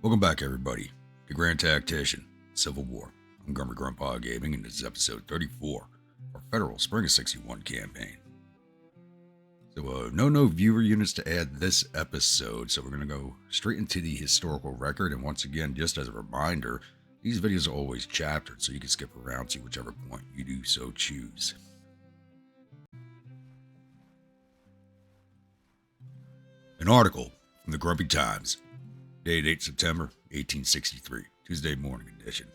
Welcome back, everybody, to Grand Tactician, Civil War. I'm Grummer Grandpa Gaming, and this is episode 34 our Federal Spring of 61 campaign. So, no viewer units to add this episode, so we're going to go straight into the historical record. And once again, just as a reminder, these videos are always chaptered, so you can skip around to whichever point you do so choose. An article from the Grumpy Times, dated 8 September 1863, Tuesday morning edition.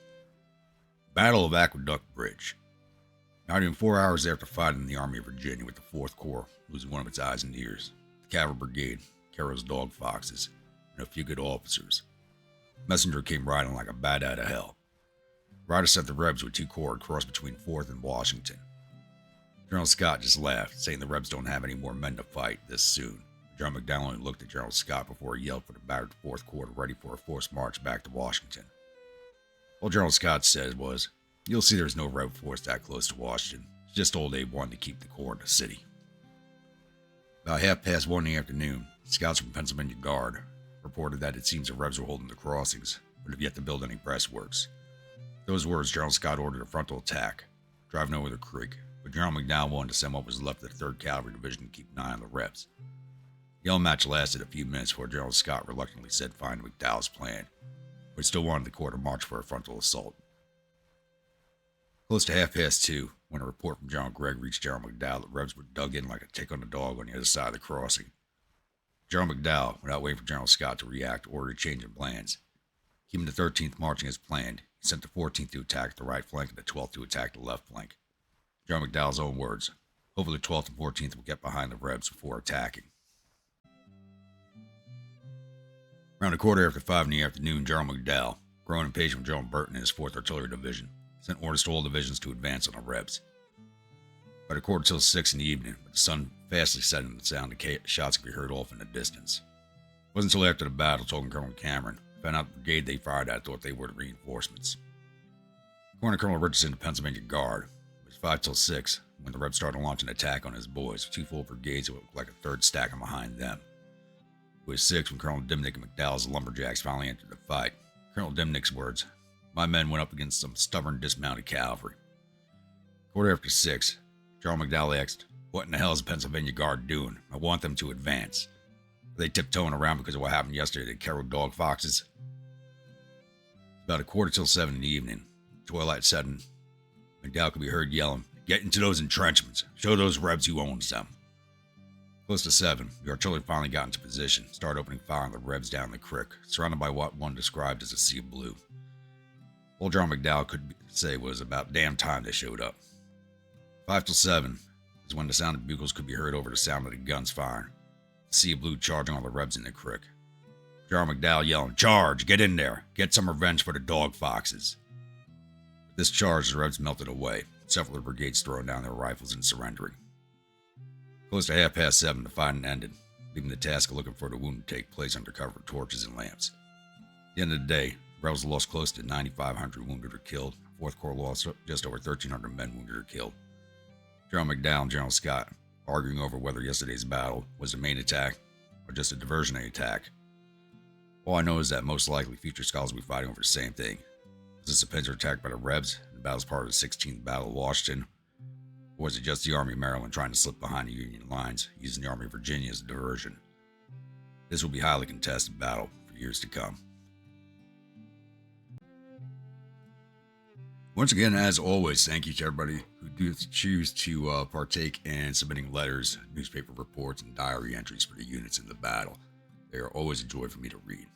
Battle of Aqueduct Bridge. Not even 4 hours after fighting the Army of Virginia, with the 4th Corps losing one of its eyes and ears, the Cavalry Brigade, Carroll's dog foxes, and a few good officers. Messenger came riding like a bat out of hell. Ryder sent the Rebs with 2 corps across between 4th and Washington. General Scott just laughed, saying the Rebs don't have any more men to fight this soon. General McDowell only looked at General Scott before he yelled for the battered 4th Corps ready for a forced march back to Washington. All General Scott said was, "You'll see there's no Reb force that close to Washington. It's just old Abe wanted to keep the Corps in the city." About 1:30 in the afternoon, scouts from Pennsylvania Guard reported that it seems the Rebs were holding the crossings, but have yet to build any breastworks. Those words, General Scott ordered a frontal attack, driving over the creek, but General McDowell wanted to send what was left of the 3rd Cavalry Division to keep an eye on the Rebs. The yell match lasted a few minutes before General Scott reluctantly said fine to McDowell's plan, but still wanted the Corps to march for a frontal assault. Close to 2:30, when a report from General Gregg reached General McDowell that Rebs were dug in like a tick on a dog on the other side of the crossing. General McDowell, without waiting for General Scott to react, ordered a change in plans. Keeping the 13th marching as planned, he sent the 14th to attack the right flank and the 12th to attack the left flank. General McDowell's own words, "Hopefully the 12th and 14th will get behind the Rebs before attacking." Around 5:15 in the afternoon, General McDowell, growing impatient with General Burton and his 4th Artillery Division, sent orders to all divisions to advance on the Rebs. By 6:15 in the evening, with the sun fastly setting, the sound of shots could be heard off in the distance. It wasn't until after the battle, told Colonel Cameron, found out the brigade they fired at thought they were the reinforcements. According to Colonel Richardson, the Pennsylvania Guard, it was 5:06 when the Rebs started launching an attack on his boys, with 2 full brigades that looked like a 3rd stacking behind them. It was 6 when Colonel Dimnick and McDowell's lumberjacks finally entered the fight. Colonel Dimnick's words, "My men went up against some stubborn dismounted cavalry." 6:15, General McDowell asked, "What in the hell is the Pennsylvania Guard doing? I want them to advance. Are they tiptoeing around because of what happened yesterday to Carroll dog foxes?" About 7:15 in the evening, twilight setting, McDowell could be heard yelling, "Get into those entrenchments. Show those Rebs who owns them." Close to 7, the artillery finally got into position, started opening fire on the Rebs down the creek, surrounded by what one described as a sea of blue. All General McDowell could say was about damn time they showed up. 5:07 is when the sound of bugles could be heard over the sound of the guns firing. The sea of blue charging all the Rebs in the creek. General McDowell yelling, "Charge! Get in there! Get some revenge for the dog foxes!" With this charge, the Rebs melted away, several of the brigades throwing down their rifles and surrendering. Close to 7:30, the fighting ended, leaving the task of looking for the wounded to take place under cover of torches and lamps. At the end of the day, the Rebels lost close to 9,500 wounded or killed. 4th Corps lost just over 1,300 men wounded or killed. General McDowell and General Scott arguing over whether yesterday's battle was a main attack or just a diversionary attack. All I know is that most likely future scholars will be fighting over the same thing. Was this a pincer attack by the Rebs, and the battle was part of the 16th Battle of Washington? Or was it just the Army of Maryland trying to slip behind the Union lines, using the Army of Virginia as a diversion? This will be a highly contested battle for years to come. Once again, as always, thank you to everybody who do choose to partake in submitting letters, newspaper reports, and diary entries for the units in the battle. They are always a joy for me to read.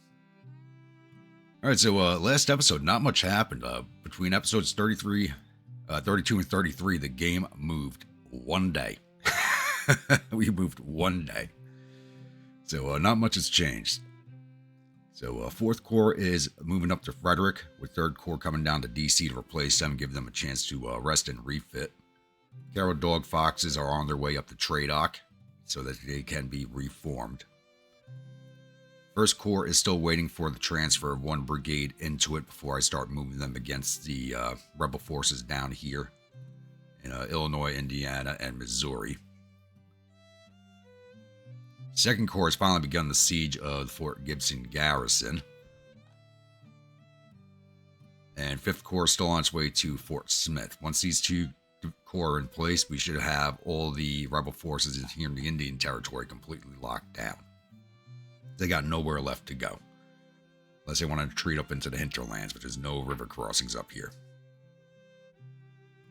Alright, so last episode, not much happened. Between episodes 32 and 33, the game moved one day. We moved one day. So not much has changed. So 4th Corps is moving up to Frederick, with 3rd Corps coming down to DC to replace them, give them a chance to rest and refit. Carroll dog foxes are on their way up to Tradoc so that they can be reformed. 1st Corps is still waiting for the transfer of 1 brigade into it before I start moving them against the rebel forces down here in Illinois, Indiana, and Missouri. 2nd Corps has finally begun the siege of the Fort Gibson garrison. And 5th Corps still on its way to Fort Smith. Once these 2 corps are in place, we should have all the rebel forces here in the Indian Territory completely locked down. They got nowhere left to go. Unless they want to retreat up into the hinterlands, but there's no river crossings up here.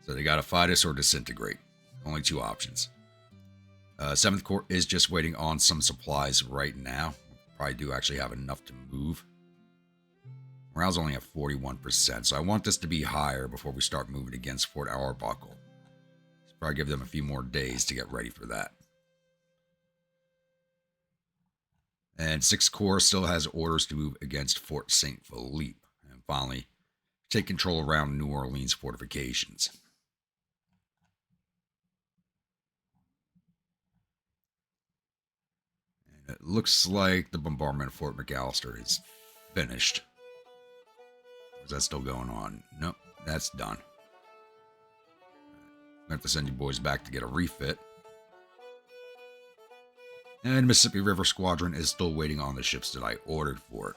So they got to fight us or disintegrate. Only 2 options. 7th Corps is just waiting on some supplies right now. Probably do actually have enough to move. Morale's only at 41%, so I want this to be higher before we start moving against Fort Arbuckle. So probably give them a few more days to get ready for that. And 6th Corps still has orders to move against Fort St. Philippe. And finally, take control around New Orleans fortifications. And it looks like the bombardment of Fort McAllister is finished. Is that still going on? Nope, that's done. I have to send you boys back to get a refit. And Mississippi River Squadron is still waiting on the ships that I ordered for it.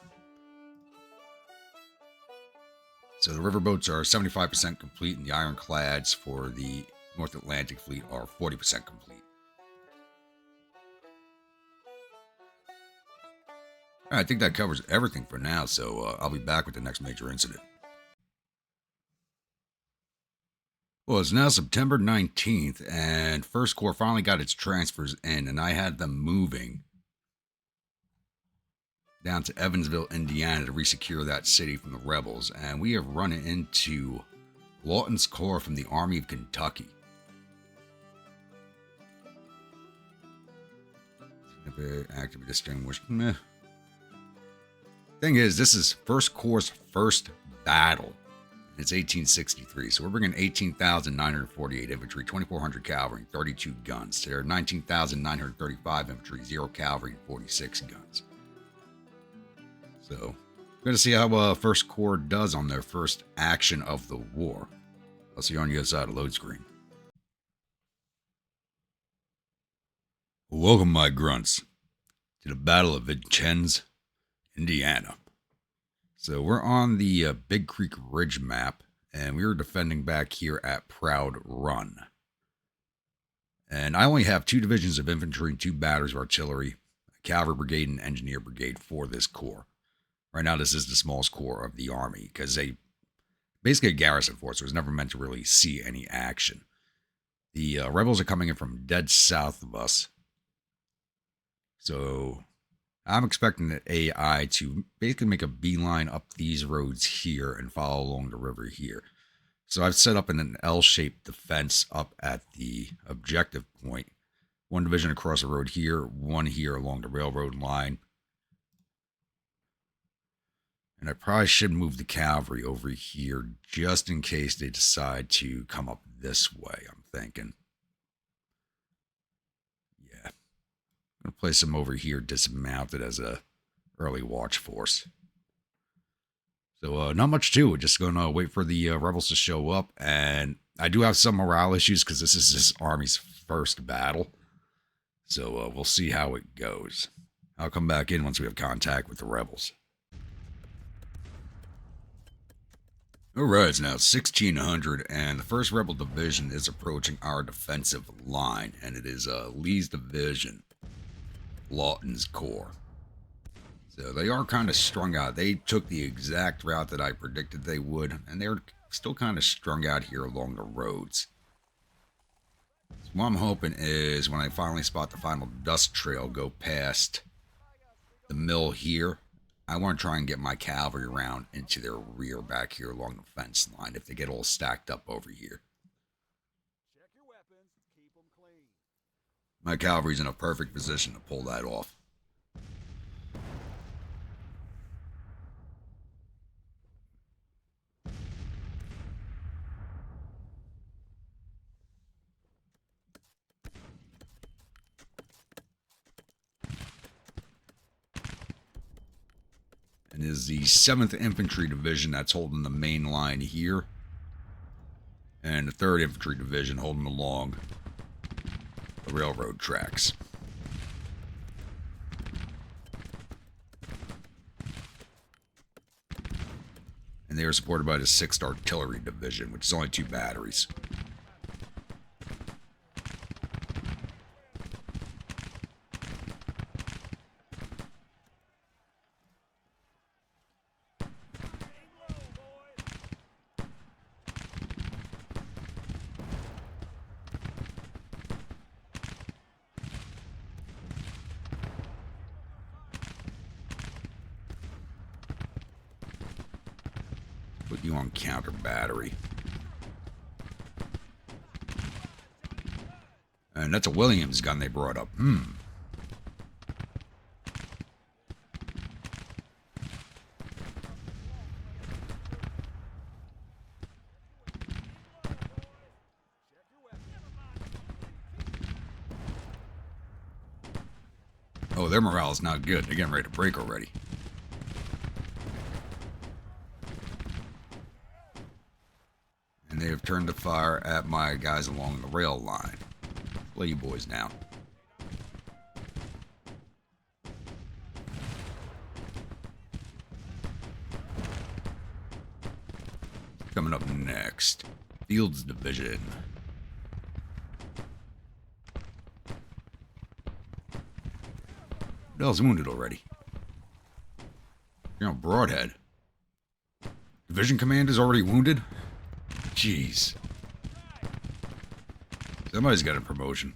So the riverboats are 75% complete, and the ironclads for the North Atlantic Fleet are 40% complete. I think that covers everything for now, so I'll be back with the next major incident. Well, it's now September 19th, and 1st Corps finally got its transfers in, and I had them moving down to Evansville, Indiana to resecure that city from the rebels, and we have run into Lawton's Corps from the Army of Kentucky. Actively distinguished. Meh. Thing is, this is 1st Corps' first battle. It's 1863, so we're bringing 18,948 infantry, 2,400 cavalry, 32 guns. There are 19,935 infantry, 0 cavalry, and 46 guns. So, we're going to see how 1st Corps does on their first action of the war. I'll see you on the other side of the load screen. Welcome, my grunts, to the Battle of Vincennes, Indiana. So we're on the Big Creek Ridge map, and we were defending back here at Proud Run. And I only have 2 divisions of infantry and 2 batteries of artillery, a cavalry brigade and engineer brigade for this corps. Right now, this is the smallest corps of the Army, because they basically a garrison force, so it was never meant to really see any action. The rebels are coming in from dead south of us. So I'm expecting the AI to basically make a beeline up these roads here and follow along the river here. So I've set up an L-shaped defense up at the objective point. 1 division across the road here, 1 here along the railroad line. And I probably should move the cavalry over here just in case they decide to come up this way, I'm thinking. Yeah. I'm going to place them over here dismounted as a early watch force. So not much to it. Just going to wait for the rebels to show up. And I do have some morale issues because this is this army's first battle. So we'll see how it goes. I'll come back in once we have contact with the rebels. Alright, it's now 1600, and the 1st Rebel Division is approaching our defensive line, and it is Lee's Division, Lawton's Corps. So they are kind of strung out. They took the exact route that I predicted they would, and they're still kind of strung out here along the roads. So what I'm hoping is when I finally spot the final dust trail go past the mill here, I want to try and get my cavalry around into their rear back here along the fence line if they get all stacked up over here. Check your weapons, keep them clean. My cavalry's in a perfect position to pull that off. And is the 7th Infantry Division that's holding the main line here. And the 3rd Infantry Division holding along the railroad tracks. And they are supported by the 6th Artillery Division, which is only 2 batteries. Put you on counter battery. And that's a Williams gun they brought up. Oh, their morale is not good. They're getting ready to break already. And they have turned the fire at my guys along the rail line. Lay you boys down. Coming up next, Fields Division. Who the hell's wounded already? Broadhead. Division commander's already wounded? Jeez. Somebody's got a promotion.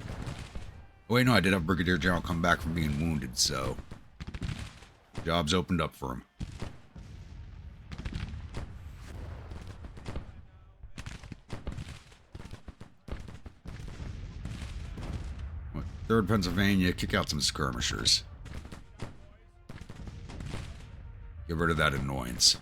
Oh, wait, no, I did have Brigadier General come back from being wounded, so... job's opened up for him. What, 3rd Pennsylvania, kick out some skirmishers. Get rid of that annoyance.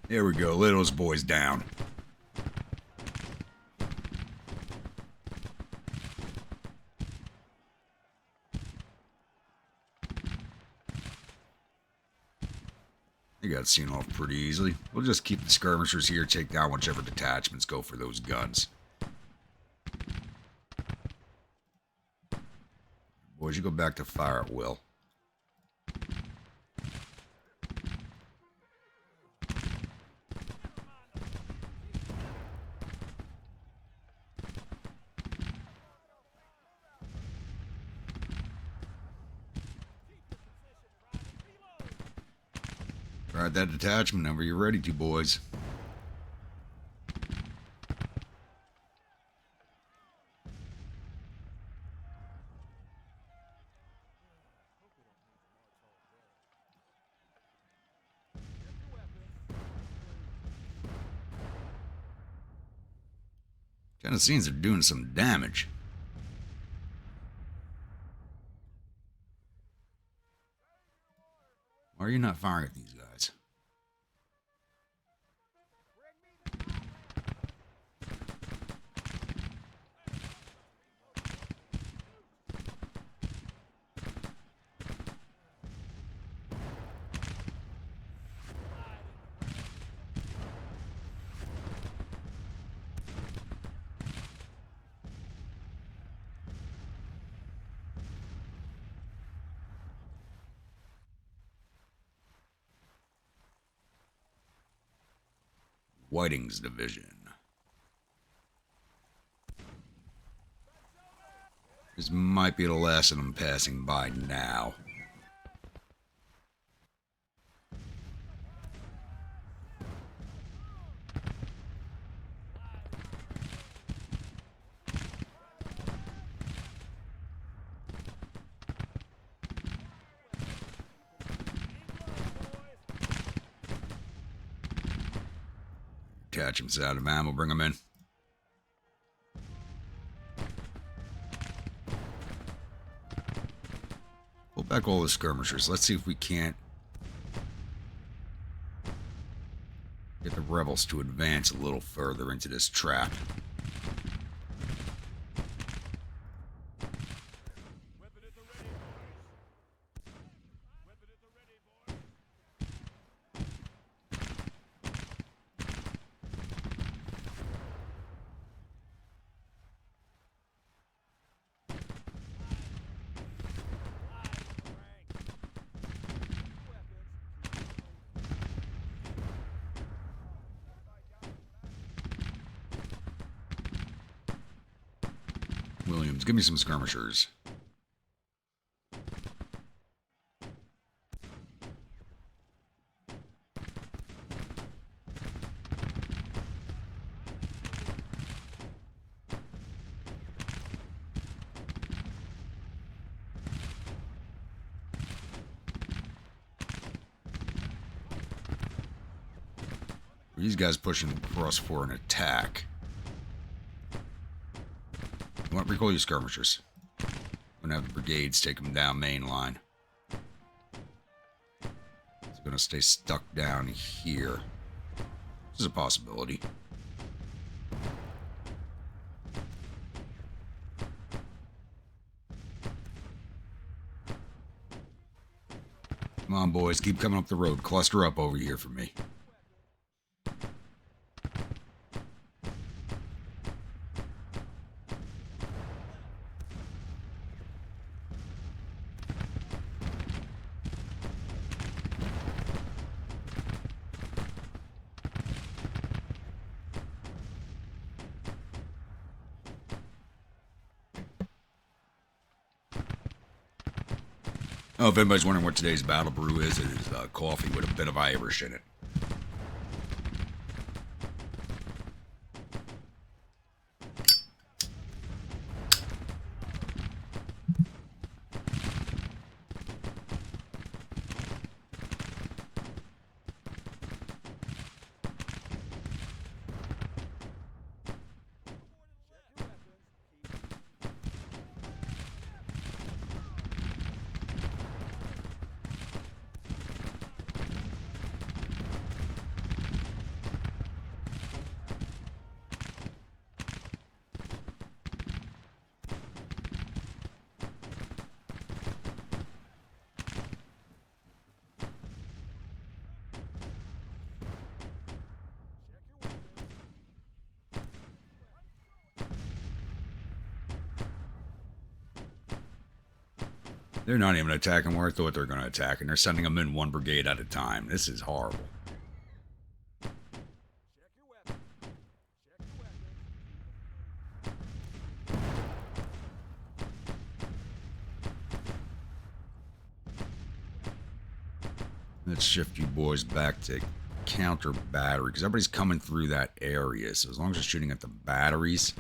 There we go, lay those boys down. They got seen off pretty easily. We'll just keep the skirmishers here, take down whichever detachments go for those guns. Boys, you go back to fire at will. Alright, that detachment number, you're ready to, boys. Tennesseans are doing some damage. Why are you not firing at these guys? Whiting's division. This might be the last of them passing by now. Detachments out of ammo, bring them in. Back all the skirmishers. Let's see if we can't get the rebels to advance a little further into this trap. Weapon at the ready, boys. Weapon at the ready, boys. Williams, give me some skirmishers. These guys pushing across for an attack. You want to recall your skirmishers. I'm gonna have the brigades take them down main line. It's gonna stay stuck down here. This is a possibility. Come on, boys, keep coming up the road. Cluster up over here for me. Oh, if anybody's wondering what today's battle brew is, it is coffee with a bit of Irish in it. They're not even attacking where I thought they were going to attack, and they're sending them in one brigade at a time. This is horrible. Check your weapons. Check your weapons. Let's shift you boys back to counter battery, because everybody's coming through that area. So as long as you're shooting at the batteries,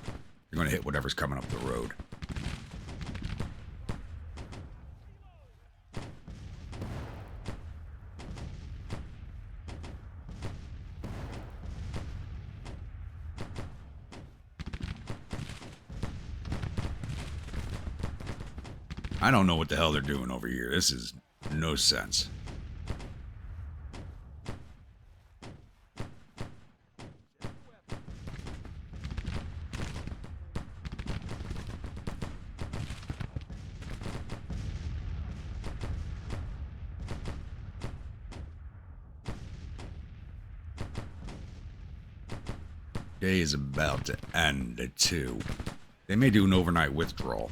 you're going to hit whatever's coming up the road. I don't know what the hell they're doing over here. This is no sense. Day is about to end at 2. They may do an overnight withdrawal.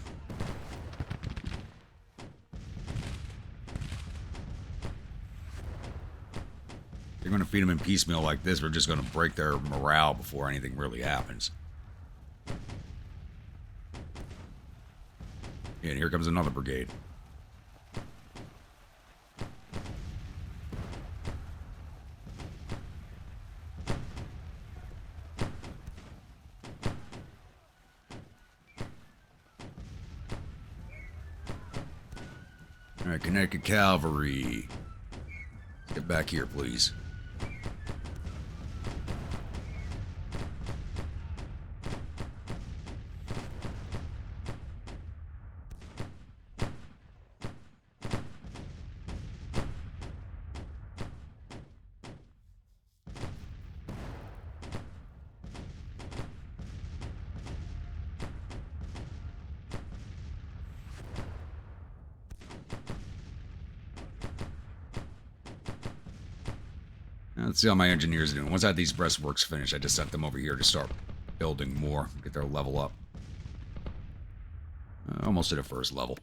They're going to feed them in piecemeal like this. We're just going to break their morale before anything really happens. Yeah, and here comes another brigade. All right, Connecticut Cavalry. Get back here, please. Now, let's see how my engineers are doing. Once I had these breastworks finished, I just sent them over here to start building more, get their level up. Almost at a first level.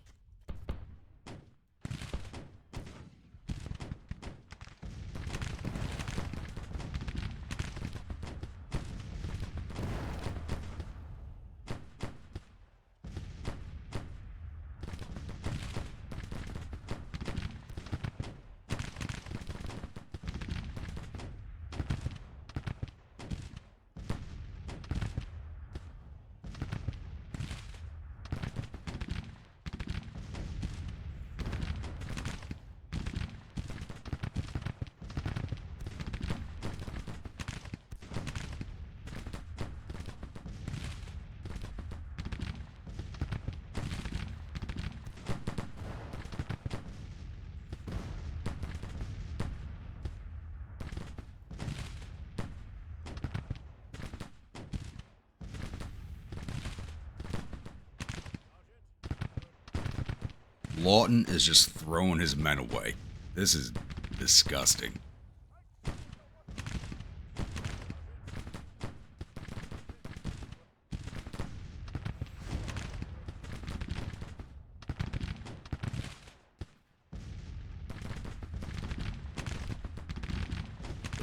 Lawton is just throwing his men away. This is disgusting.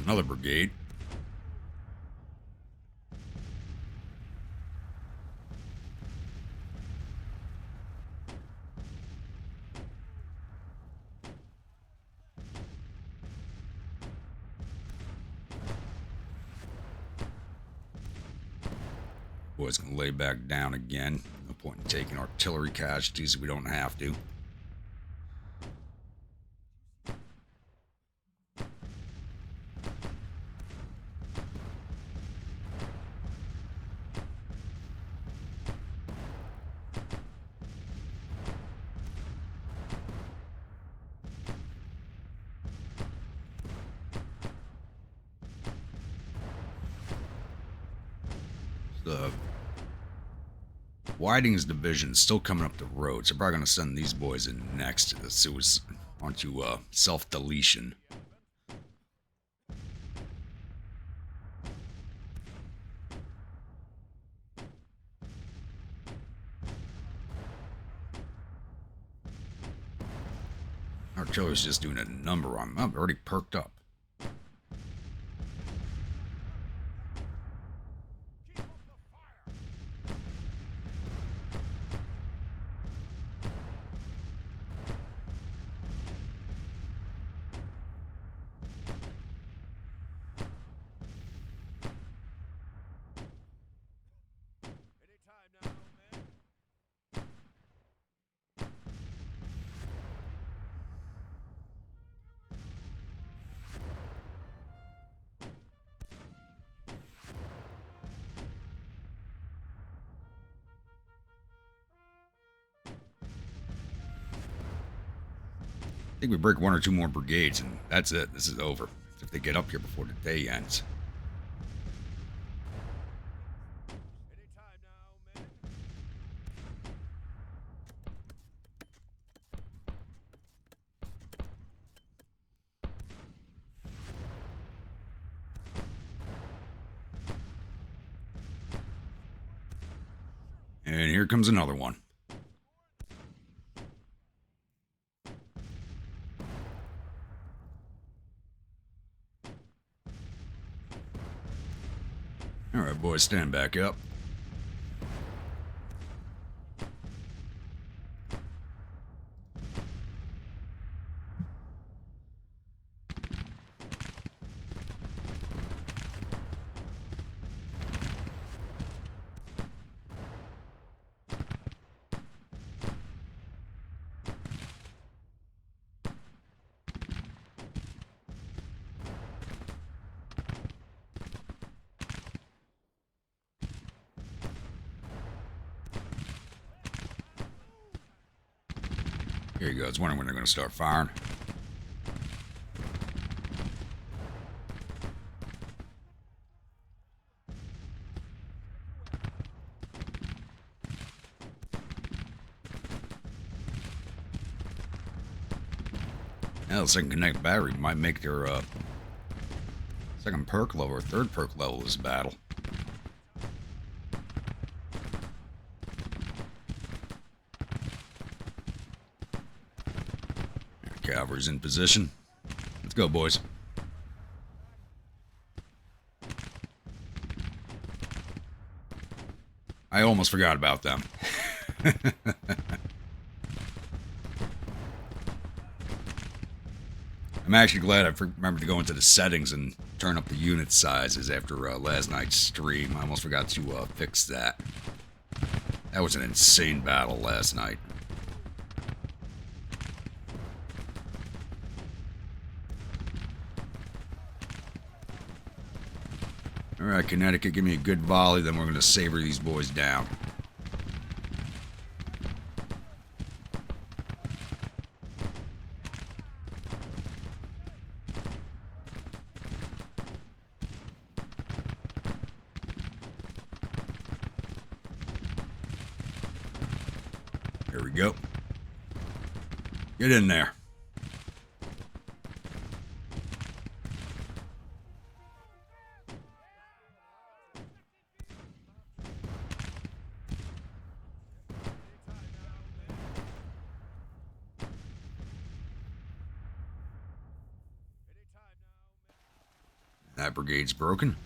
Another brigade. Boys can lay back down again. No point in taking artillery casualties if we don't have to. The Whiting's division is still coming up the road, so probably going to send these boys in next to the onto self-deletion. Artillery's just doing a number on them. I'm already perked up. I think we break one or two more brigades, and that's it. This is over. If they get up here before the day ends. And here comes another one. All right, boys, stand back up. Here you go. I was wondering when they're going to start firing. Now the second connect battery might make their Second perk level or third perk level of this battle. Cavalry's in position. Let's go, boys. I almost forgot about them. I'm actually glad I remembered to go into the settings and turn up the unit sizes after last night's stream. I almost forgot to fix that. That was an insane battle last night. Alright, Connecticut, give me a good volley, then we're going to saber these boys down. Here we go. Get in there. That brigade's broken.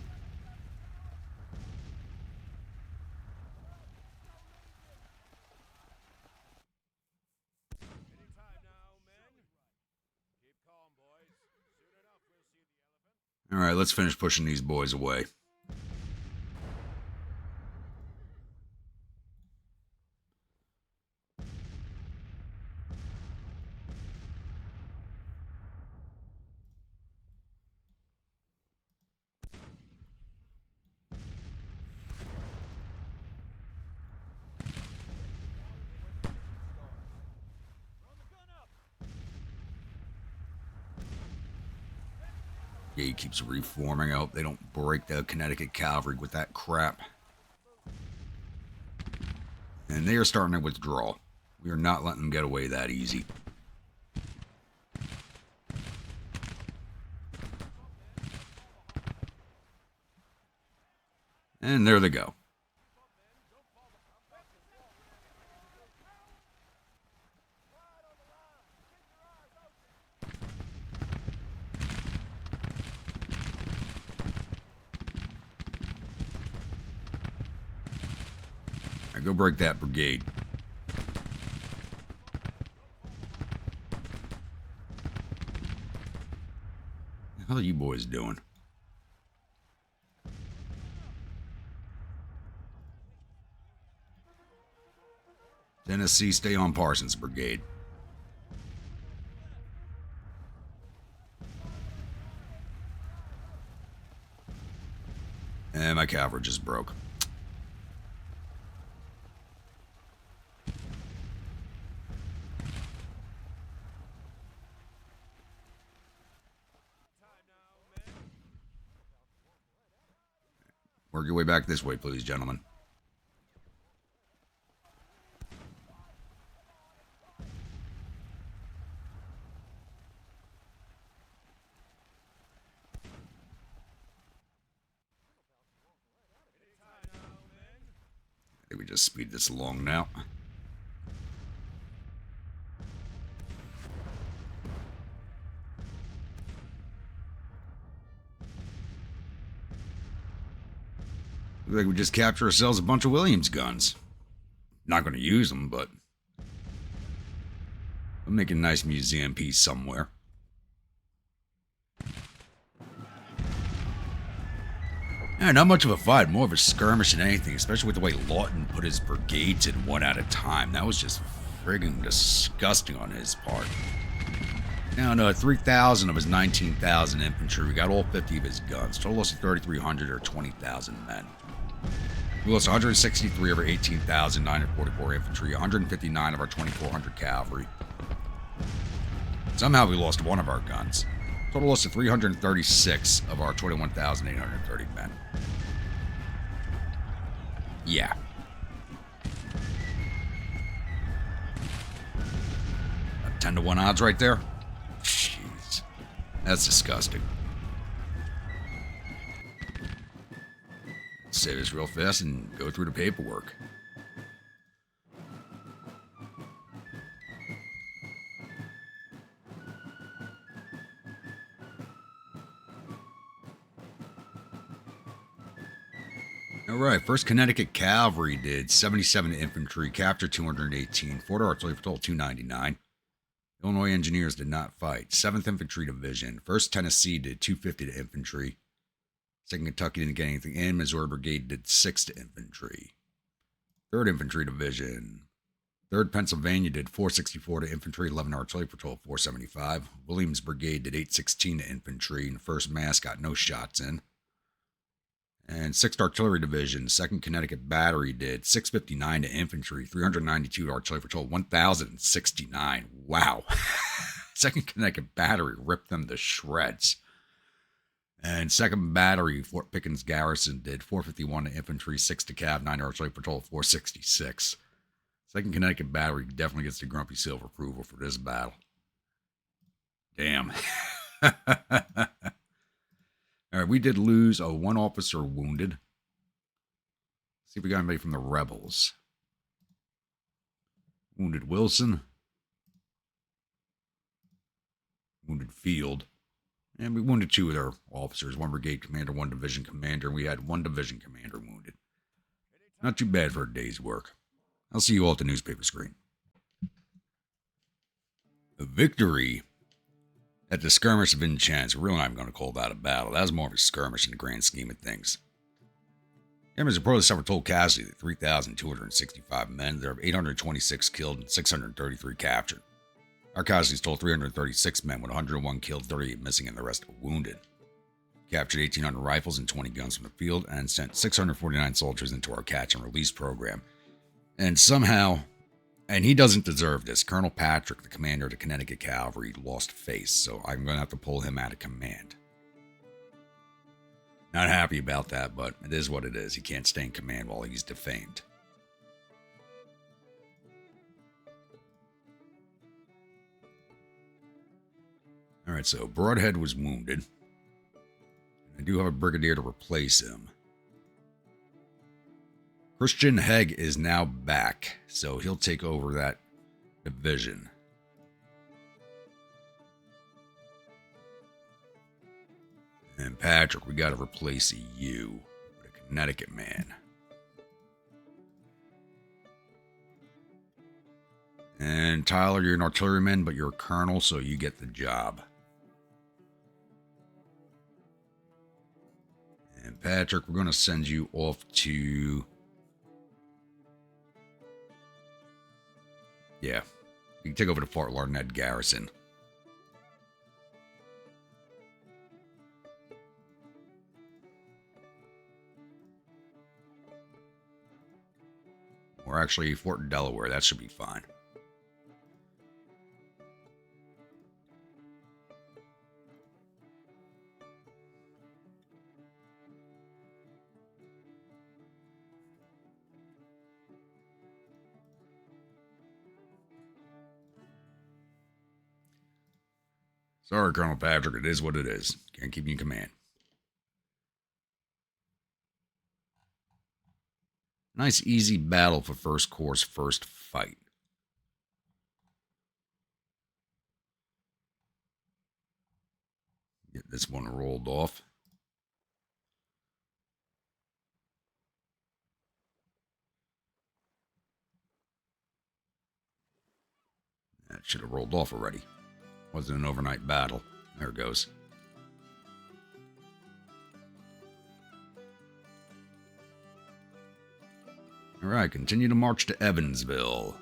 All right, let's finish pushing these boys away. He keeps reforming. I hope they don't break the Connecticut cavalry with that crap. And they are starting to withdraw. We are not letting them get away that easy. And there they go. Go break that brigade. The hell are you boys doing? Tennessee, stay on Parsons Brigade. And my cavalry just broke. Work your way back this way, please, gentlemen. I think we just speed this along now. Looks like we just captured ourselves a bunch of Williams guns. Not going to use them, but we'll make a nice museum piece somewhere. Yeah, not much of a fight, more of a skirmish than anything, especially with the way Lawton put his brigades in one at a time. That was just friggin' disgusting on his part. Now, no, 3,000 of his 19,000 infantry. We got all 50 of his guns. Total loss of 3,300 or 20,000 men. We lost 163 of our 18,944 infantry, 159 of our 2,400 cavalry. Somehow we lost one of our guns. Total loss of 336 of our 21,830 men. Yeah. A 10-to-1 odds right there? Jeez. That's disgusting. Let's say this real fast and go through the paperwork. All right, 1st Connecticut Cavalry did 77 infantry, captured 218, 4th Artillery Patrol 299. Illinois Engineers did not fight. 7th Infantry Division, 1st Tennessee did 250 to infantry. 2nd Kentucky didn't get anything in. Missouri Brigade did 6 to infantry. 3rd Infantry Division, 3rd Pennsylvania did 464 to infantry, 11 Artillery Patrol 475. Williams Brigade did 816 to infantry, and 1st Mass got no shots in. And 6th Artillery Division, 2nd Connecticut Battery did 659 to infantry, 392 to Artillery Patrol, 1,069. Wow. 2nd Connecticut Battery ripped them to shreds. And 2nd Battery, Fort Pickens Garrison, did 451 to infantry, 6 to cav, 9 to Artillery Patrol, 466. 2nd Connecticut Battery definitely gets the Grumpy Silver approval for this battle. Damn. All right, we did lose one officer wounded. See if we got anybody from the rebels. Wounded Wilson. Wounded Field. And we wounded 2 of their officers. 1 brigade commander, 1 division commander. And we had 1 division commander wounded. Not too bad for a day's work. I'll see you all at the newspaper screen. A victory at the skirmish of Vincennes. We're really not even going to call that a battle. That was more of a skirmish in the grand scheme of things. Germans reportedly suffered total casualty of 3,265 men. There are 826 killed and 633 captured. Our casualties total 336 men, with 101 killed, 38 missing, and the rest wounded. Captured 1,800 rifles and 20 guns from the field, and sent 649 soldiers into our catch and release program. And somehow, and he doesn't deserve this, Colonel Patrick, the commander of the Connecticut Cavalry, lost face, so I'm going to have to pull him out of command. Not happy about that, but it is what it is. He can't stay in command while he's defamed. All right, so Broadhead was wounded. I do have a brigadier to replace him. Christian Hegg is now back, so he'll take over that division. And Patrick, we got to replace you with a Connecticut man. And Tyler, you're an artilleryman, but you're a colonel, so you get the job. And Patrick, we're going to send you off to... Yeah, you can take over the Fort Larned Garrison. Or actually, Fort Delaware, that should be fine. Sorry, Colonel Patrick, it is what it is. Can't keep you in command. Nice, easy battle for First Corps' first fight. Get this one rolled off. That should have rolled off already. Wasn't an overnight battle. There it goes. All right, continue to march to Evansville.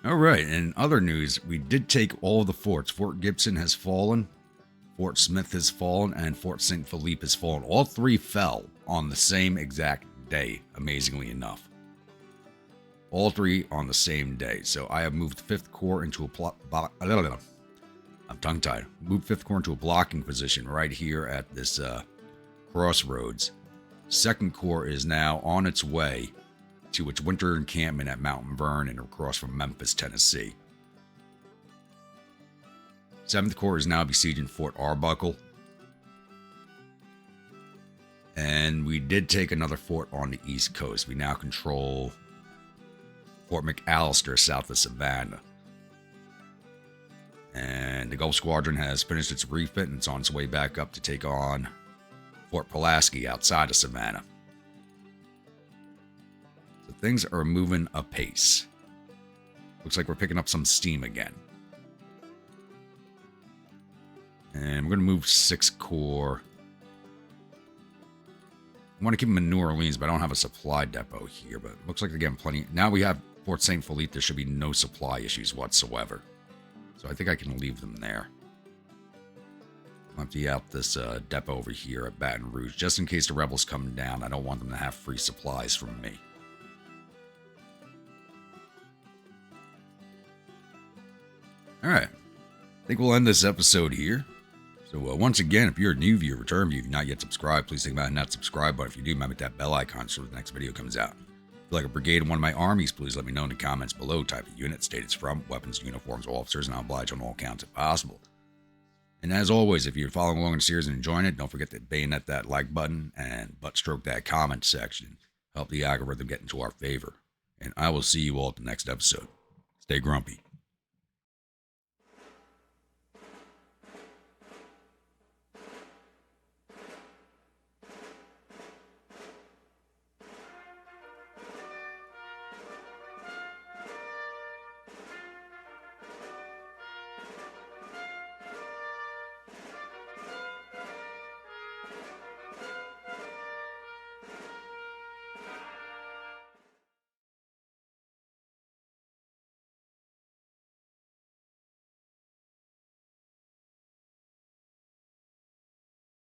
All right, in other news, we did take all of the forts. Fort Gibson has fallen, Fort Smith has fallen, and Fort St. Philippe has fallen. All 3 fell on the same exact day, amazingly enough. All 3 on the same day. So I have moved 5th Corps into a I'm tongue-tied. Moved 5th Corps into a blocking position right here at this crossroads. 2nd Corps is now on its way to its winter encampment at Mount Vernon and across from Memphis, Tennessee. 7th Corps is now besieging Fort Arbuckle. And we did take another fort on the East Coast. We now control Fort McAllister south of Savannah. And the Gulf Squadron has finished its refit and it's on its way back up to take on Fort Pulaski outside of Savannah. So things are moving apace. Looks like we're picking up some steam again. And we're going to move 6th Corps. I want to keep them in New Orleans, but I don't have a supply depot here. But it looks like they're getting plenty. Now we have Fort St. Philippe. There should be no supply issues whatsoever. So I think I can leave them there. I'll empty out this depot over here at Baton Rouge. Just in case the rebels come down, I don't want them to have free supplies from me. Alright. I think we'll end this episode here. So once again, if you're a new viewer, return viewer, if you're not yet subscribed, please think about hitting that subscribe button. If you do, remember that bell icon so the next video comes out. If you like a brigade in one of my armies, please let me know in the comments below. Type of unit, state it's from, weapons, uniforms, officers, and I'll oblige on all counts if possible. And as always, if you're following along in the series and enjoying it, don't forget to bayonet that like button and butt stroke that comment section. Help the algorithm get into our favor. And I will see you all at the next episode. Stay grumpy.